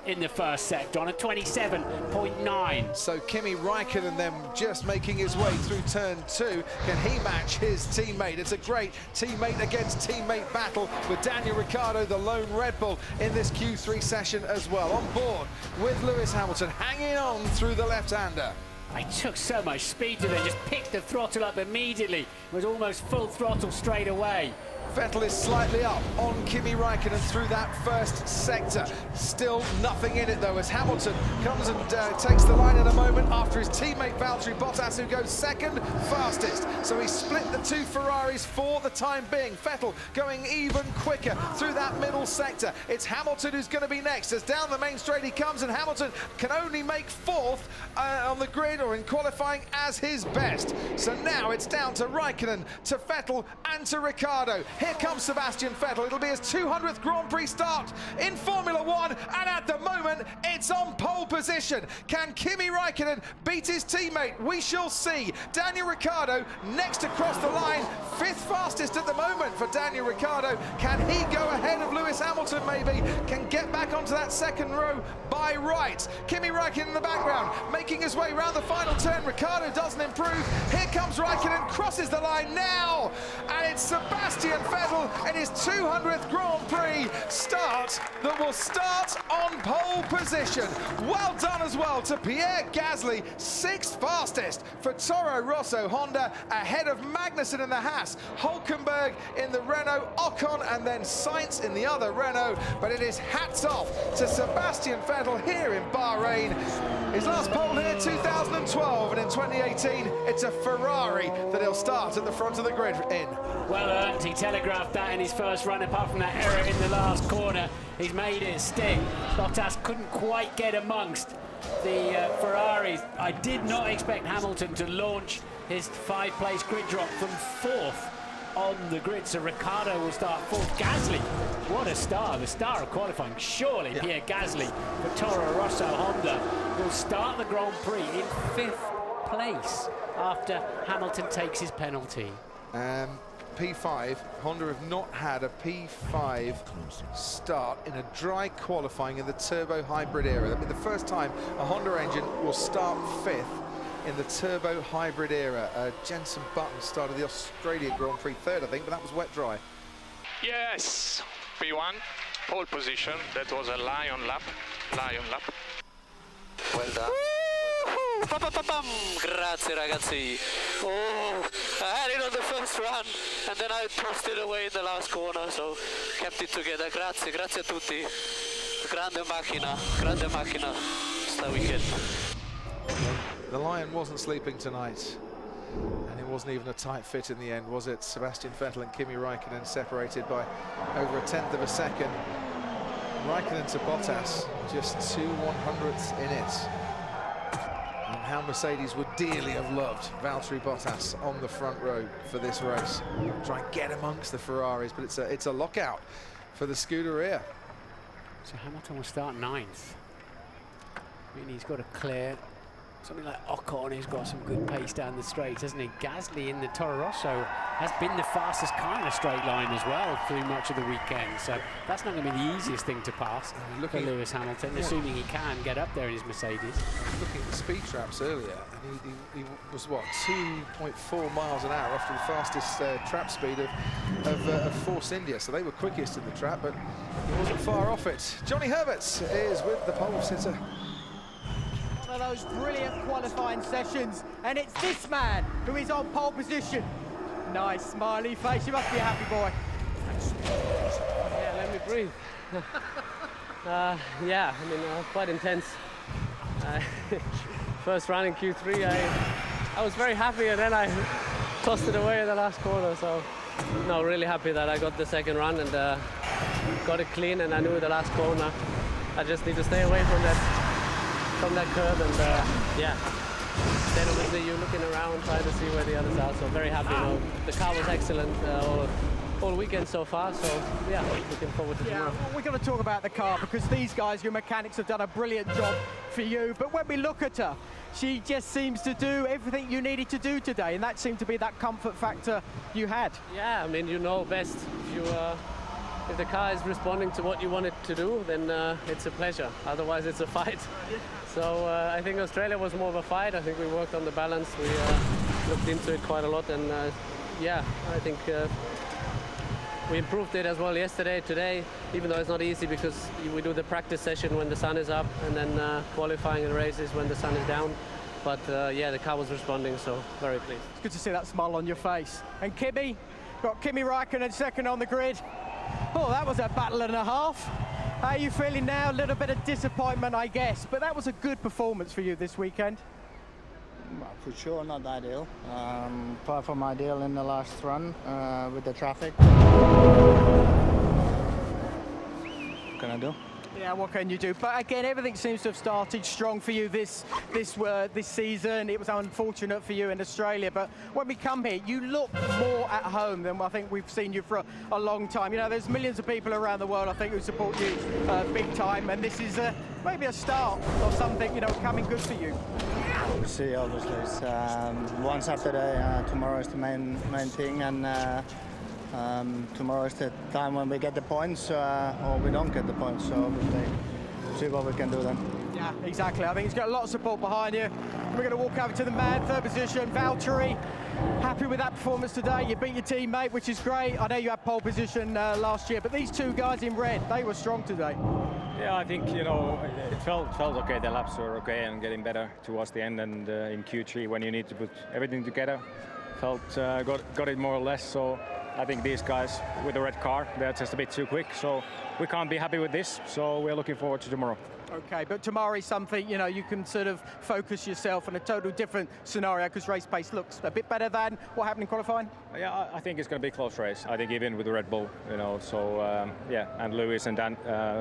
in the first sector on a 27.9. So Kimi Räikkönen then just making his way through turn 2. Can he match his teammate? It's a great teammate against teammate battle with Daniel Ricciardo, the lone Red Bull, in this Q3 session as well. On board with Lewis Hamilton, hanging on through the left-hander. I took so much speed to them, just picked the throttle up immediately. It was almost full throttle straight away. Vettel is slightly up on Kimi Räikkönen through that first sector. Still nothing in it though, as Hamilton comes and takes the line in a moment after his teammate Valtteri Bottas, who goes second fastest. So he split the two Ferraris for the time being. Vettel going even quicker through that middle sector. It's Hamilton who's going to be next, as down the main straight he comes, and Hamilton can only make fourth on the grid or in qualifying as his best. So now it's down to Räikkönen, to Vettel and to Ricciardo. Here comes Sebastian Vettel. It'll be his 200th Grand Prix start in Formula One, and at the moment, it's on pole position. Can Kimi Räikkönen beat his teammate? We shall see. Daniel Ricciardo next across the line, fifth fastest at the moment for Daniel Ricciardo. Can he go ahead of Lewis Hamilton maybe? Can get back onto that second row by right. Kimi Räikkönen in the background, making his way round the final turn. Ricciardo doesn't improve. Here comes Räikkönen, crosses the line now, and it's Sebastian Vettel in his 200th Grand Prix start that will start on pole position. Well done as well to Pierre Gasly, sixth fastest for Toro Rosso Honda, ahead of Magnussen in the Haas, Hülkenberg in the Renault, Ocon and then Sainz in the other Renault. But it is hats off to Sebastian Vettel here in Bahrain. His last pole here 2012, and in 2018 it's a Ferrari that he'll start at the front of the grid in. Well earned, he telegraphed that in his first run. Apart from that error in the last corner, he's made it stick. Bottas couldn't quite get amongst the Ferraris. I did not expect Hamilton to launch his five-place grid drop from fourth on the grid, so Ricciardo will start fourth. Gasly, what a star, the star of qualifying. Surely Pierre Gasly for Toro Rosso Honda will start the Grand Prix in fifth place after Hamilton takes his penalty. P5, Honda have not had a P5 start in a dry qualifying in the turbo hybrid era. That'll be the first time a Honda engine will start fifth in the turbo hybrid era. Jenson Button started the Australia Grand Prix third, I think, but that was wet dry. Yes, P1, pole position. That was a lion lap. Well done. Grazie ragazzi. Oh, I had it on the first run and then I tossed it away in the last corner, so kept it together. Grazie a tutti. Grande macchina. Sta weekend. The Lion wasn't sleeping tonight, and it wasn't even a tight fit in the end, was it? Sebastian Vettel and Kimi Räikkönen separated by over a tenth of a second. Räikkönen to Bottas, just 2/100ths in it. And how Mercedes would dearly have loved Valtteri Bottas on the front row for this race. Try and get amongst the Ferraris, but it's a lockout for the Scuderia. So Hamilton will start ninth. I mean, he's got a clear. Something like Ocon, who's got some good pace down the straights, hasn't he? Gasly in the Toro Rosso has been the fastest car in a straight line as well through much of the weekend. So that's not going to be the easiest thing to pass for Lewis Hamilton, assuming he can get up there in his Mercedes. Looking at the speed traps earlier, and he was, what, 2.4 miles an hour after the fastest trap speed of Force India. So they were quickest in the trap, but he wasn't far off it. Johnny Herberts is with the pole sitter. One of those brilliant qualifying sessions, and it's this man who is on pole position. Nice smiley face, you must be a happy boy. Yeah, let me breathe. Yeah, I mean, quite intense. First run in Q3, I was very happy, and then I tossed it away in the last corner, so no, really happy that I got the second run and got it clean, and I knew the last corner I just need to stay away from that curve, and yeah. Then obviously you're looking around trying to see where the others are, so very happy. You know, the car was excellent all weekend so far, so yeah, looking forward to tomorrow. Well, we're going to talk about the car because these guys, your mechanics, have done a brilliant job for you, but when we look at her, she just seems to do everything you needed to do today, and that seemed to be that comfort factor you had. Yeah, I mean, you know best. if the car is responding to what you want it to do, then it's a pleasure. Otherwise, it's a fight. So I think Australia was more of a fight. I think we worked on the balance. We looked into it quite a lot, and yeah, I think we improved it as well yesterday, today, even though it's not easy because we do the practice session when the sun is up, and then qualifying and races when the sun is down. But yeah, the car was responding, so very pleased. It's good to see that smile on your face. And Kimi, got Kimi Räikkönen second on the grid. Oh, that was a battle and a half. How are you feeling now? A little bit of disappointment, I guess, but that was a good performance for you this weekend. Well, for sure, not ideal. Far from ideal in the last run with the traffic. What can I do? Yeah, what can you do? But again, everything seems to have started strong for you this season. It was unfortunate for you in Australia, but when we come here, you look more at home than I think we've seen you for a long time. You know, there's millions of people around the world, I think, who support you big time, and this is maybe a start of something, you know, coming good for you. We'll see, obviously. It's one Saturday, tomorrow is the main thing, and tomorrow is the time when we get the points or we don't get the points, so obviously see what we can do then. Yeah, exactly. I think he's got a lot of support behind you. We're going to walk over to the man, third position, Valtteri. Happy with that performance today. You beat your teammate, which is great. I know you had pole position last year, but these two guys in red, they were strong today. Yeah, I think, you know, it felt okay. The laps were okay and getting better towards the end, and in Q3 when you need to put everything together, felt got it more or less. So I think these guys with the red car, they're just a bit too quick. So we can't be happy with this. So we're looking forward to tomorrow. Okay, but tomorrow is something, you know, you can sort of focus yourself on a total different scenario because race pace looks a bit better than what happened in qualifying. Yeah, I think it's going to be a close race. I think even with the Red Bull, you know, so yeah, and Lewis and Dan,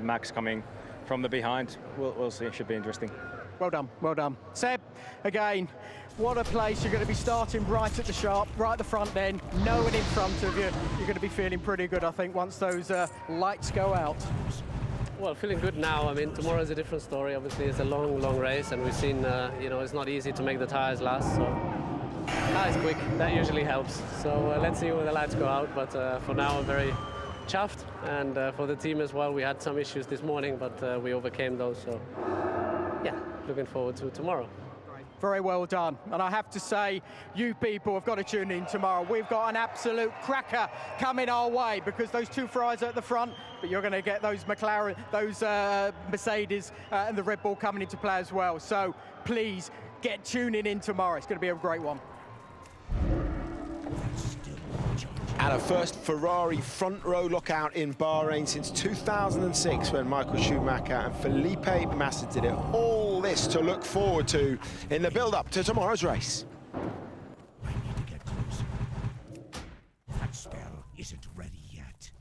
Max coming from the behind, we'll see. It should be interesting. Well done, well done. Seb, again, what a place. You're going to be starting right at the sharp, right at the front then, no one in front of you. You're going to be feeling pretty good, I think, once those lights go out. Well, feeling good now. I mean, tomorrow is a different story. Obviously, it's a long race, and we've seen, you know, it's not easy to make the tires last. So, it's quick. That usually helps. So let's see when the lights go out. But for now, I'm very chuffed, and for the team as well. We had some issues this morning, but we overcame those. So, yeah, looking forward to tomorrow. Very well done. And I have to say, you people have got to tune in tomorrow. We've got an absolute cracker coming our way because those two Ferraris are at the front, but you're going to get those McLaren, those Mercedes and the Red Bull coming into play as well. So please get tuning in tomorrow. It's going to be a great one. And a first Ferrari front row lockout in Bahrain since 2006 when Michael Schumacher and Felipe Massa did it. All this to look forward to in the build-up to tomorrow's race. I need to get closer. That spell isn't ready yet.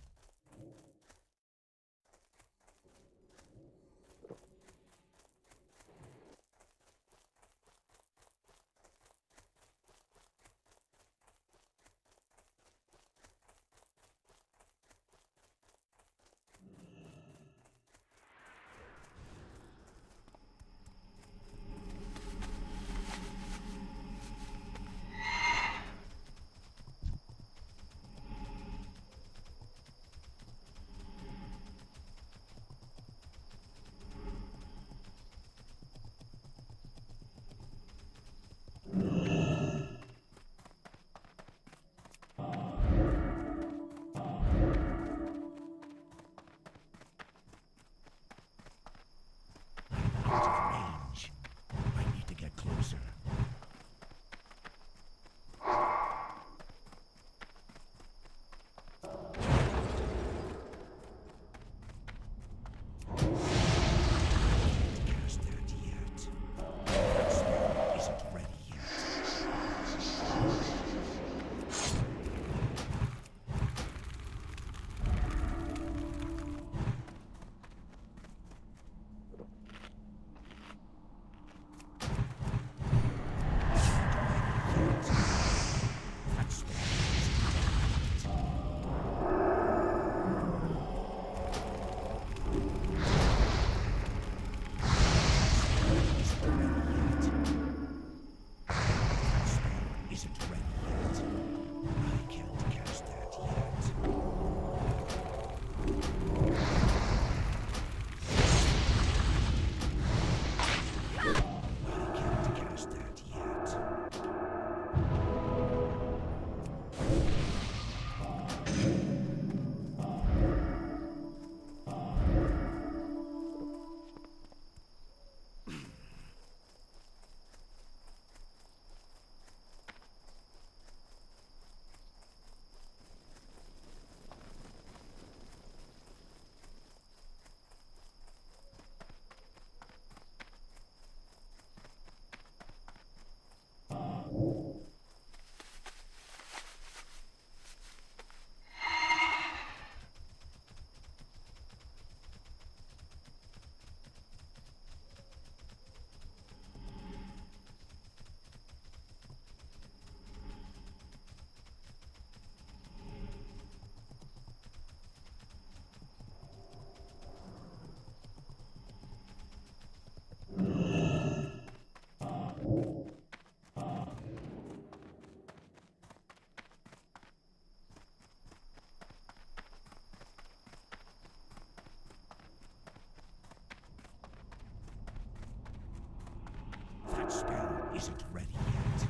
isn't ready yet.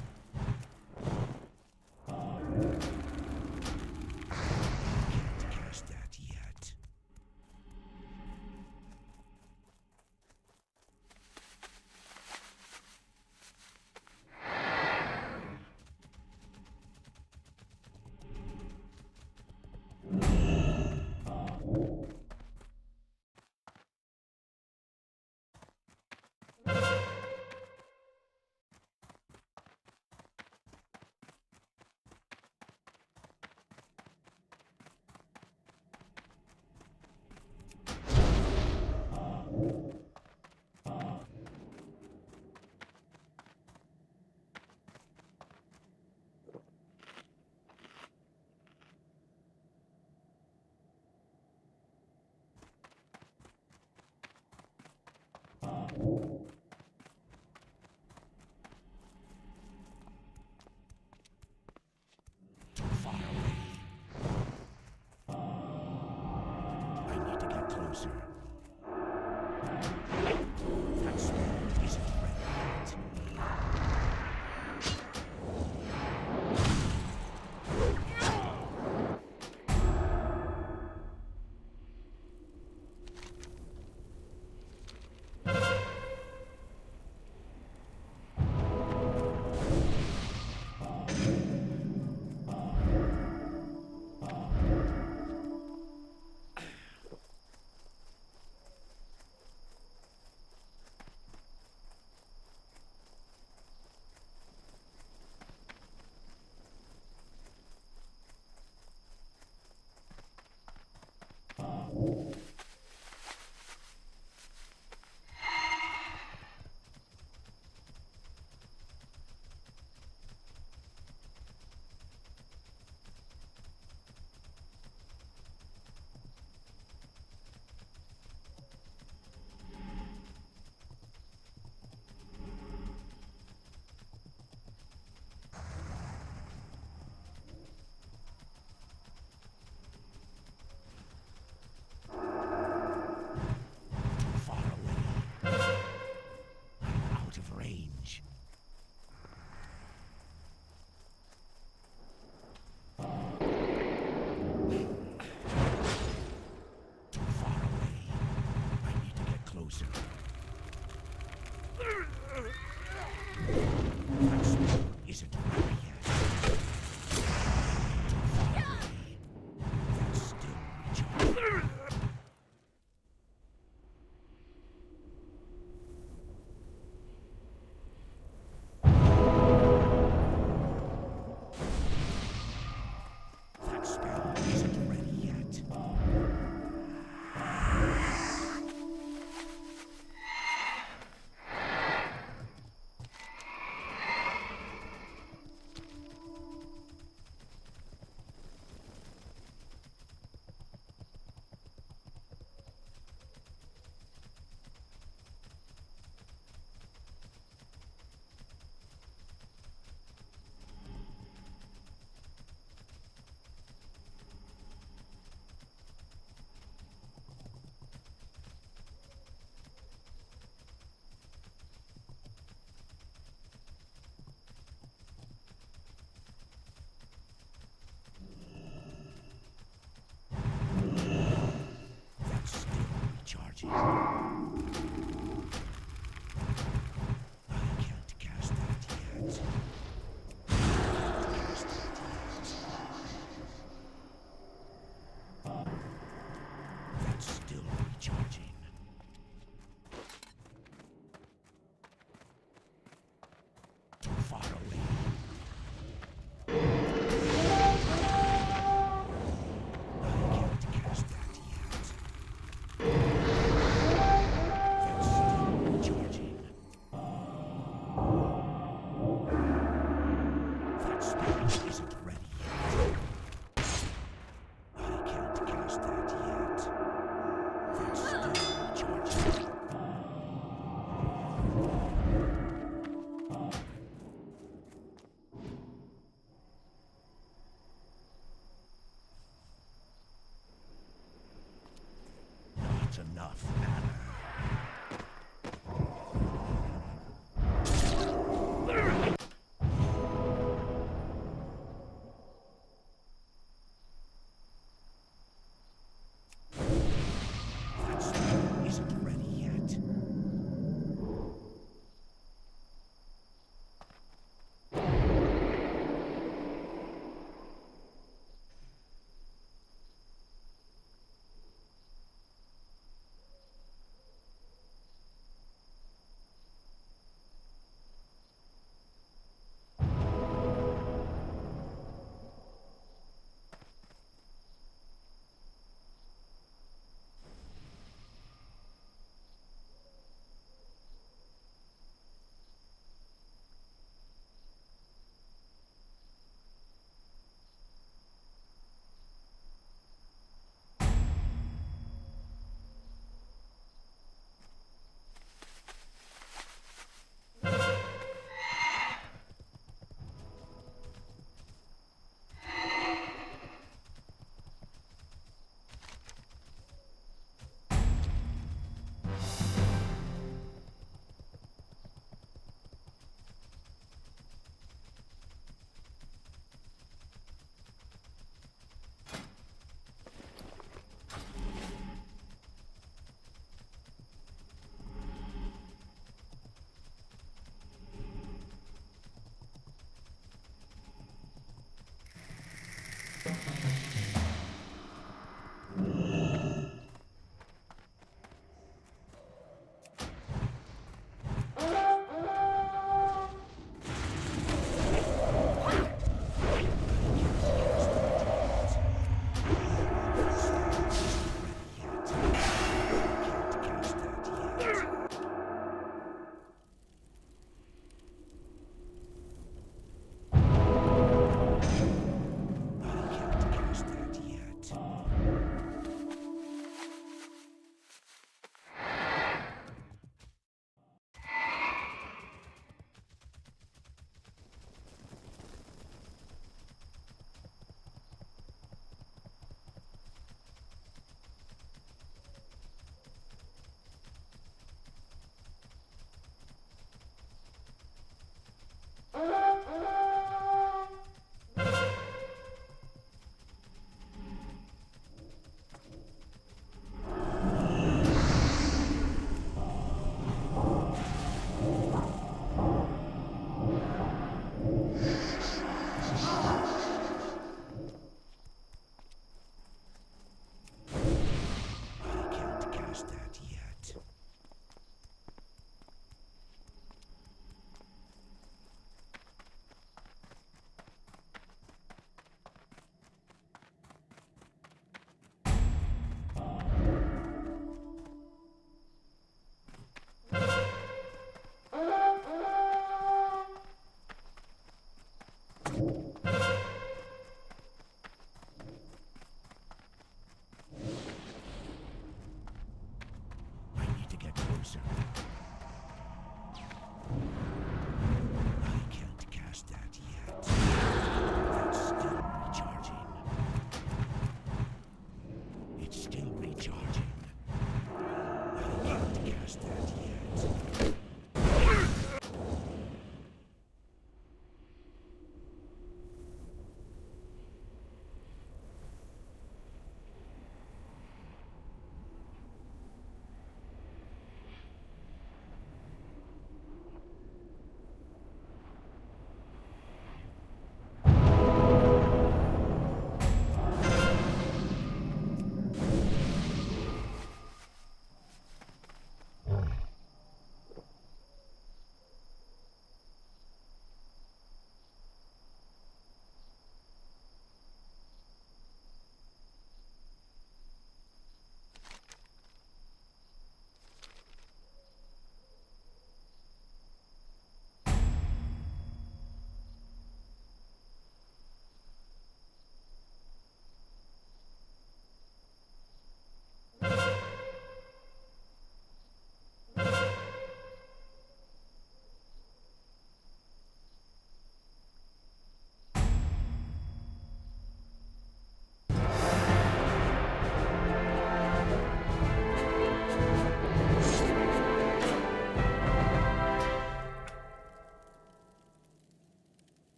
Can't cast that yet. Too far away. I need to get closer. That spell isn't ready yet. Range. Too far away. I need to get closer. That spell isn't